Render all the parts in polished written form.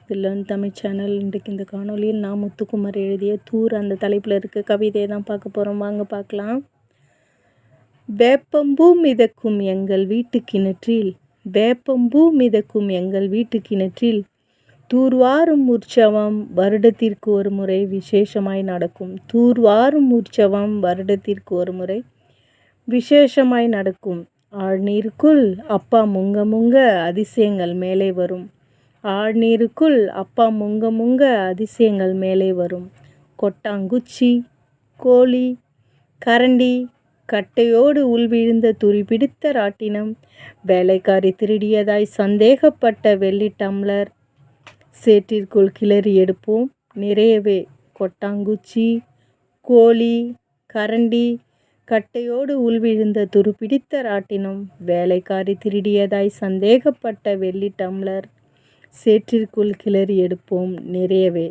தி learn Tamil channel. இன்றைக்கு இந்த காணொலியில் நான் முத்துக்குமார் எழுதிய தூர் அந்த தலைப்பில் இருக்க கவிதையை தான் பார்க்க போகிறோம். வாங்க பார்க்கலாம். வேப்பம்பூ மிதக்கும் எங்கள் வீட்டு கிணற்றில், வேப்பம்பூ மிதக்கும் எங்கள் வீட்டு கிணற்றில் தூர்வாரும் உற்சவம் வருடத்திற்கு ஒரு முறை விசேஷமாய் நடக்கும். தூர்வாரும் உற்சவம் வருடத்திற்கு ஒரு முறை விசேஷமாய் நடக்கும். ஆழ்நீருக்குள் அப்பா முங்க முங்க அதிசயங்கள் மேலே வரும். ஆழ்நீருக்குள் அப்பா முங்க முங்க அதிசயங்கள் மேலே வரும். கொட்டாங்குச்சி, கோழி, கரண்டி, கட்டையோடு உள்விழுந்த துருப்பிடித்த ராட்டினம், வேலைக்காரி திருடியதாய் சந்தேகப்பட்ட வெள்ளி டம்ளர், சேற்றிற்குள் கிளறி எடுப்போம் நிறையவே. கொட்டாங்குச்சி, கோழி, கரண்டி, கட்டையோடு உள்விழுந்த துருப்பிடித்த ராட்டினம், வேலைக்காரி திருடியதாய் சந்தேகப்பட்ட வெள்ளி டம்ளர், சேற்றிற்குள் கிளறி எடுப்போம் நிறையவே.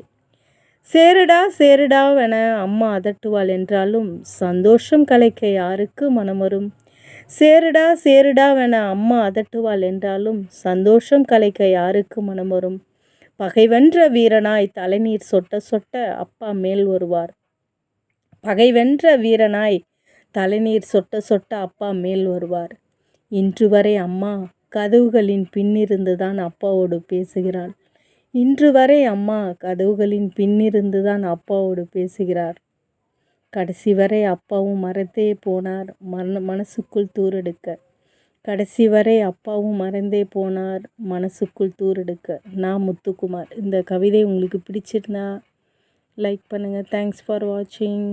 சேருடா சேருடாவென அம்மா அதட்டுவாள் என்றாலும் சந்தோஷம் கலைக்க யாருக்கு மனம் வரும்? சேருடா சேருடாவென அம்மா அதட்டுவாள் என்றாலும் சந்தோஷம் கலைக்க யாருக்கு மனம் வரும்? பகைவென்ற வீரனாய் தலைநீர் சொட்ட சொட்ட அப்பா மேல் வருவார். பகைவென்ற வீரனாய் தலைநீர் சொட்ட சொட்ட அப்பா மேல் வருவார். இன்று வரை அம்மா கதவுகளின் பின்னிருந்து தான் அப்பாவோடு பேசுகிறாள். இன்று வரை அம்மா கதவுகளின் பின்னிருந்து தான் அப்பாவோடு பேசுகிறார். கடைசி வரை அப்பாவும் மறந்தே போனார் மனசுக்குள் தூரெடுக்க. கடைசி வரை அப்பாவும் மறந்தே போனார் மனசுக்குள் தூரெடுக்க. நான் முத்துக்குமார். இந்த கவிதை உங்களுக்கு பிடிச்சிருந்தா லைக் பண்ணுங்கள். தேங்க்ஸ் ஃபார் வாட்சிங்.